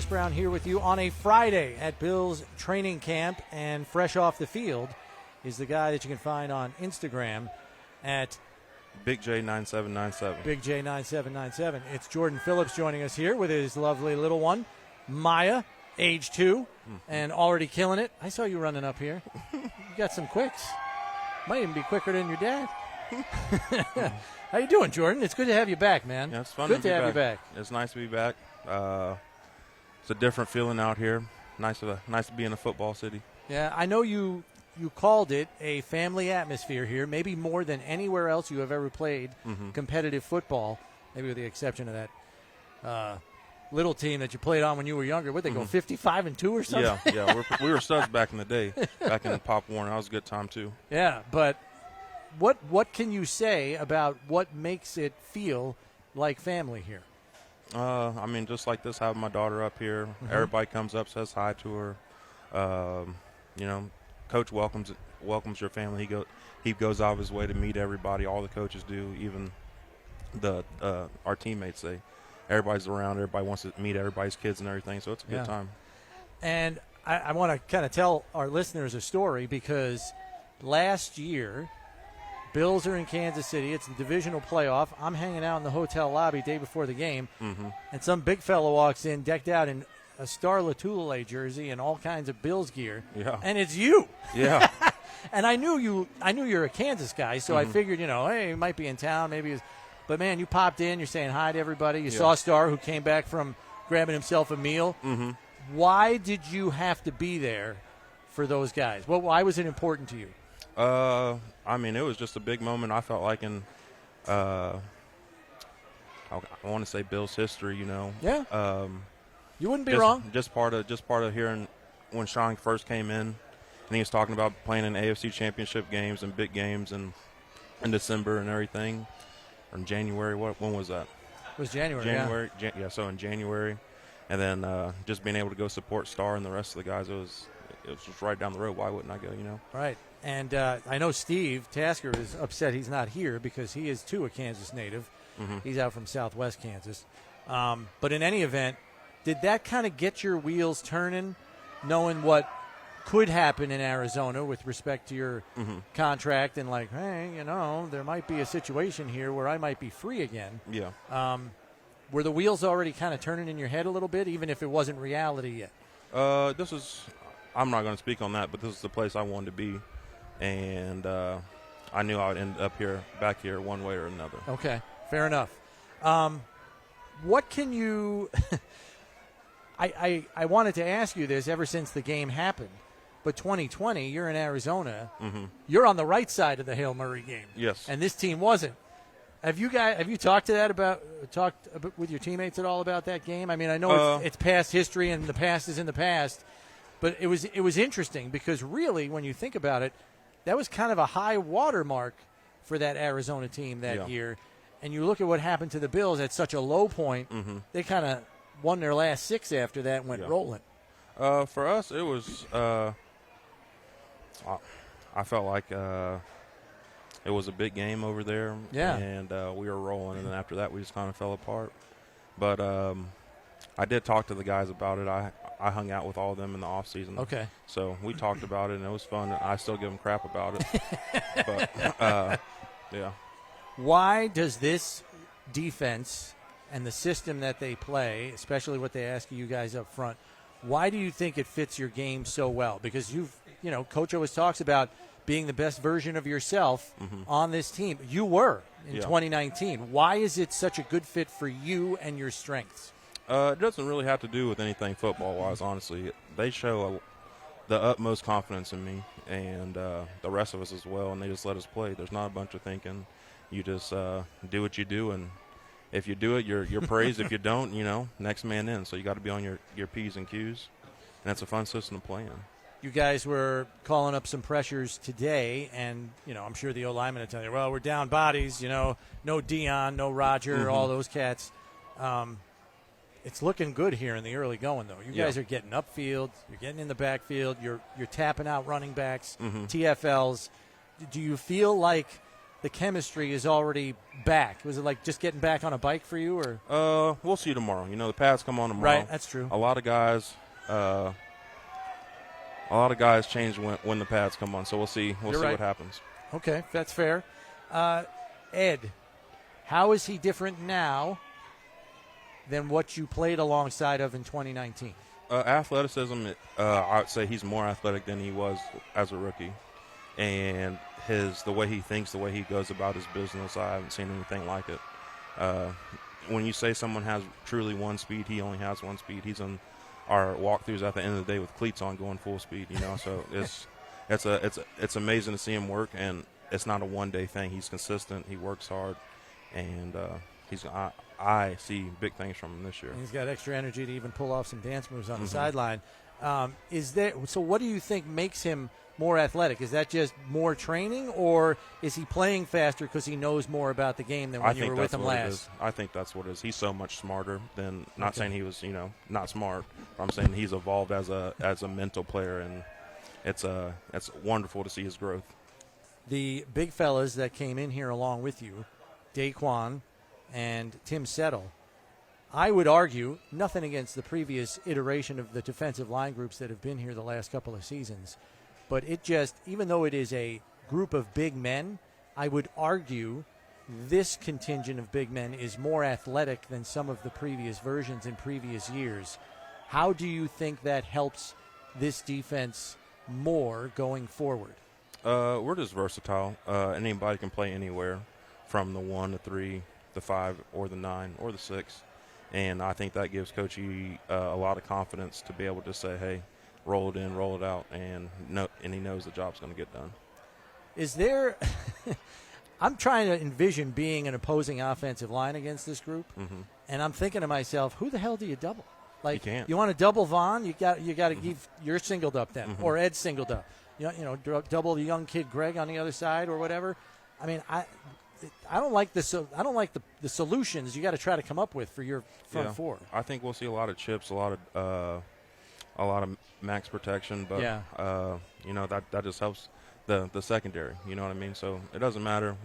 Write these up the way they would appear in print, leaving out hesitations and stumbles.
Chris Brown here with you on a Friday at Bills training camp, and fresh off the field is the guy that you can find on Instagram at Big J9797. Big J9797. It's Jordan Phillips joining us here with his lovely little one, Maya, age 2, and already killing it. I saw you running up here. You got some quicks. Might even be quicker than your dad. How you doing, Jordan? It's good to have you back, man. Yeah, it's fun good to have back. you back. It's nice to be back. It's a different feeling out here. Nice to be in a football city. Yeah, I know you called it a family atmosphere here, maybe more than anywhere else you have ever played competitive football, maybe with the exception of that little team that you played on when you were younger. Would they go 55-2 or something? Yeah. We were studs back in the day, back in Pop Warner. That was a good time, too. Yeah, but what can you say about what makes it feel like family here? I mean, just like this, having my daughter up here, everybody comes up, says hi to her. Coach welcomes your family. He goes out of his way to meet everybody. All the coaches do, even our teammates. Everybody's around. Everybody wants to meet everybody's kids and everything. So it's a good time. And I want to kind of tell our listeners a story, because last year, Bills are in Kansas City. It's the divisional playoff. I'm hanging out in the hotel lobby day before the game, and some big fella walks in decked out in a Star Latule jersey and all kinds of Bills gear. Yeah. And it's you. Yeah. And I knew you're a Kansas guy, so I figured, hey, he might be in town, maybe. But man, you popped in. You're saying hi to everybody. You saw Star, who came back from grabbing himself a meal. Why did you have to be there for those guys? Why was it important to you? I mean, it was just a big moment. I felt like in, I want to say Bills history. Yeah. You wouldn't be wrong. Just part of hearing when Sean first came in, and he was talking about playing in AFC Championship games and big games and in December and everything, or in January. When was that? It was January. Yeah. So in January, and then just being able to go support Star and the rest of the guys, it was just right down the road. Why wouldn't I go? Right. And I know Steve Tasker is upset he's not here, because he is, too, a Kansas native. He's out from southwest Kansas. But in any event, did that kind of get your wheels turning, knowing what could happen in Arizona with respect to your contract, and like, hey, there might be a situation here where I might be free again? Yeah. Were the wheels already kind of turning in your head a little bit, even if it wasn't reality yet? I'm not going to speak on that, but this is the place I wanted to be. And I knew I would end up back here one way or another. Okay, fair enough. What can you I wanted to ask you this ever since the game happened, but 2020, you're in Arizona. You're on the right side of the Hail Murray game. Yes. And this team wasn't. Have you talked with your teammates at all about that game? I mean, I know it's past history and the past is in the past, but it was interesting, because really, when you think about it, that was kind of a high watermark for that Arizona team that year. And you look at what happened to the Bills at such a low point, they kind of won their last 6 after that and went rolling. For us, it was I felt like it was a big game over there. Yeah. And we were rolling, and then after that, we just kind of fell apart. But I did talk to the guys about it. I hung out with all of them in the off season. Okay. So we talked about it, and it was fun. I still give them crap about it. But, yeah. Why does this defense and the system that they play, especially what they ask you guys up front, why do you think it fits your game so well? Because Coach always talks about being the best version of yourself on this team. You were in 2019. Why is it such a good fit for you and your strengths? It doesn't really have to do with anything football-wise, honestly. They show the utmost confidence in me and the rest of us as well, and they just let us play. There's not a bunch of thinking. You just do what you do, and if you do it, you're praised. If you don't, next man in. So you got to be on your P's and Q's, and it's a fun system to play in. You guys were calling up some pressures today, and, I'm sure the O-lineman will tell you, well, we're down bodies, no Dion, no Roger, all those cats. It's looking good here in the early going, though. You guys are getting upfield. You're getting in the backfield. You're tapping out running backs, TFLs. Do you feel like the chemistry is already back? Was it like just getting back on a bike for you, or? We'll see tomorrow. The pads come on tomorrow. Right, that's true. A lot of guys change when the pads come on, so we'll see. We'll see what happens. Okay, that's fair. Ed, how is he different now than what you played alongside of in 2019? Athleticism, I'd say he's more athletic than he was as a rookie. And the way he thinks, the way he goes about his business, I haven't seen anything like it. When you say someone has truly one speed, he only has one speed. He's in our walkthroughs at the end of the day with cleats on going full speed, So it's amazing to see him work, and it's not a one-day thing. He's consistent. He works hard, and I see big things from him this year. He's got extra energy to even pull off some dance moves on the sideline. So what do you think makes him more athletic? Is that just more training, or is he playing faster because he knows more about the game than when you were with him last? I think that's what it is. He's so much smarter than – not saying he was, not smart. But I'm saying he's evolved as a mental player, and it's wonderful to see his growth. The big fellas that came in here along with you, Daquan and Tim Settle, I would argue, nothing against the previous iteration of the defensive line groups that have been here the last couple of seasons, but it just, even though it is a group of big men, I would argue this contingent of big men is more athletic than some of the previous versions in previous years. How do you think that helps this defense more going forward? We're just versatile. Anybody can play anywhere from the 1 to 3, the 5, or the 9, or the 6. And I think that gives Coach E a lot of confidence to be able to say, hey, roll it in, roll it out, and he knows the job's going to get done. Is there – I'm trying to envision being an opposing offensive line against this group, and I'm thinking to myself, who the hell do you double? Like, you can't. You want to double Vaughn? You got to give – you're singled up then, or Ed's singled up. Double the young kid Greg on the other side or whatever. I mean, I don't like the solutions you got to try to come up with for your front four. I think we'll see a lot of chips, a lot of max protection, but that just helps the secondary. You know what I mean? So it doesn't matter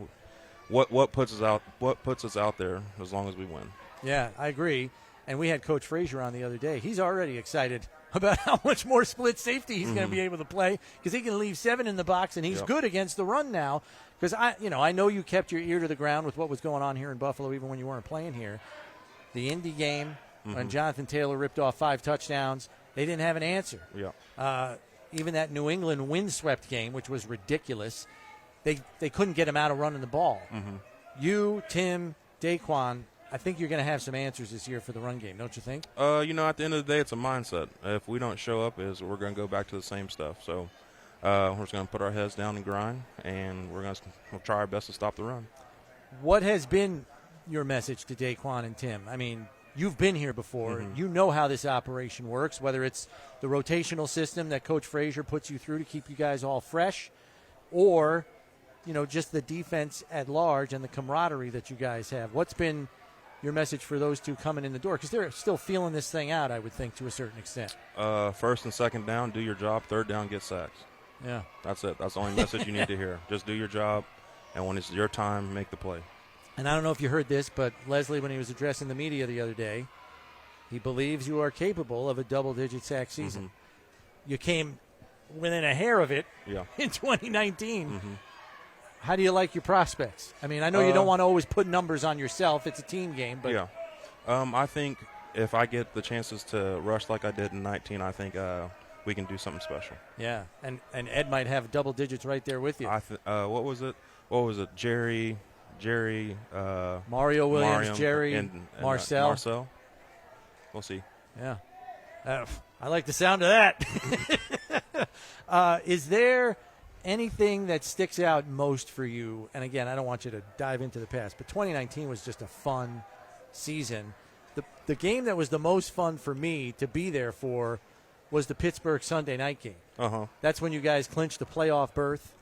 what puts us out there as long as we win. Yeah, I agree. And we had Coach Frazier on the other day. He's already excited about how much more split safety he's going to be able to play because he can leave 7 in the box, and he's good against the run now. Because I know you kept your ear to the ground with what was going on here in Buffalo, even when you weren't playing here. The Indy game, when Jonathan Taylor ripped off 5 touchdowns, they didn't have an answer. Yeah. Even that New England windswept game, which was ridiculous, they couldn't get him out of running the ball. You, Tim, Daquan, I think you're going to have some answers this year for the run game, don't you think? At the end of the day, it's a mindset. If we don't show up, we're going to go back to the same stuff. So we're just going to put our heads down and grind, and we'll try our best to stop the run. What has been your message to Daquan and Tim? I mean, you've been here before. You know how this operation works, whether it's the rotational system that Coach Frazier puts you through to keep you guys all fresh, or just the defense at large and the camaraderie that you guys have. What's been your message for those two coming in the door? Because they're still feeling this thing out, I would think, to a certain extent. First and second down, do your job. Third down, get sacks. Yeah. That's it. That's the only message you need to hear. Just do your job, and when it's your time, make the play. And I don't know if you heard this, but Leslie, when he was addressing the media the other day, he believes you are capable of a double-digit sack season. You came within a hair of it in 2019. How do you like your prospects? I mean, I know you don't want to always put numbers on yourself. It's a team game. But I think if I get the chances to rush like I did in 19, I think we can do something special. Yeah, and Ed might have double digits right there with you. What was it? Jerry, Mario Williams, Jerry, and Marcel. Marcel. We'll see. Yeah. I like the sound of that. Is there anything that sticks out most for you? And again, I don't want you to dive into the past, but 2019 was just a fun season. The game that was the most fun for me to be there for was the Pittsburgh Sunday night game. That's when you guys clinched the playoff berth.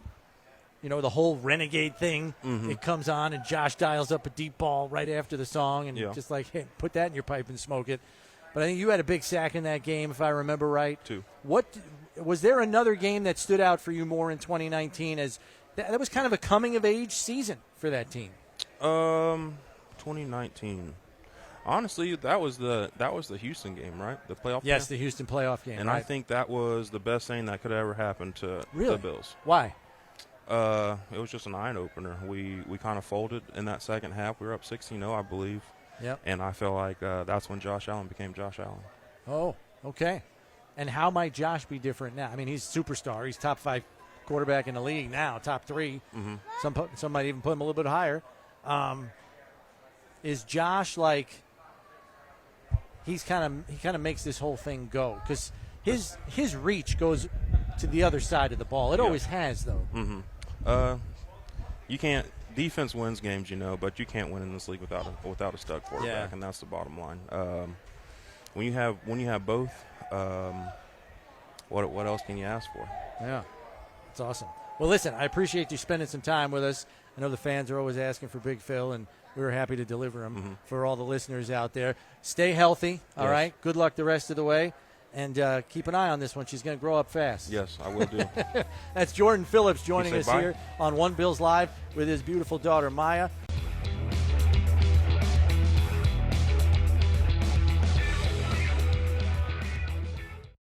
The whole Renegade thing. It comes on, and Josh dials up a deep ball right after the song, and just like, hey, put that in your pipe and smoke it. But I think you had a big sack in that game, if I remember right. 2. Was there another game that stood out for you more in 2019 as that was kind of a coming-of-age season for that team? 2019. Honestly, that was the Houston game, right? The playoff game? Yes, the Houston playoff game. And right? I think that was the best thing that could ever happen to really? the Bills. Why? It was just an eye-opener. We kind of folded in that second half. We were up 16-0, I believe. Yep. And I feel like that's when Josh Allen became Josh Allen. Oh, okay. And how might Josh be different now? I mean, he's a superstar. He's top 5 quarterback in the league now, top 3. Mm-hmm. Some might even put him a little bit higher. Is Josh like he kind of makes this whole thing go? Because his reach goes to the other side of the ball. It always has, though. Mm-hmm. You can't. Defense wins games, but you can't win in this league without a stud quarterback, and that's the bottom line. When you have both, what else can you ask for? Yeah, that's awesome. Well, listen, I appreciate you spending some time with us. I know the fans are always asking for Big Phil, and we were happy to deliver them for all the listeners out there. Stay healthy, all right? Good luck the rest of the way. And keep an eye on this one. She's going to grow up fast. Yes, I will do. That's Jordan Phillips joining us bye? here on One Bills Live with his beautiful daughter, Maya.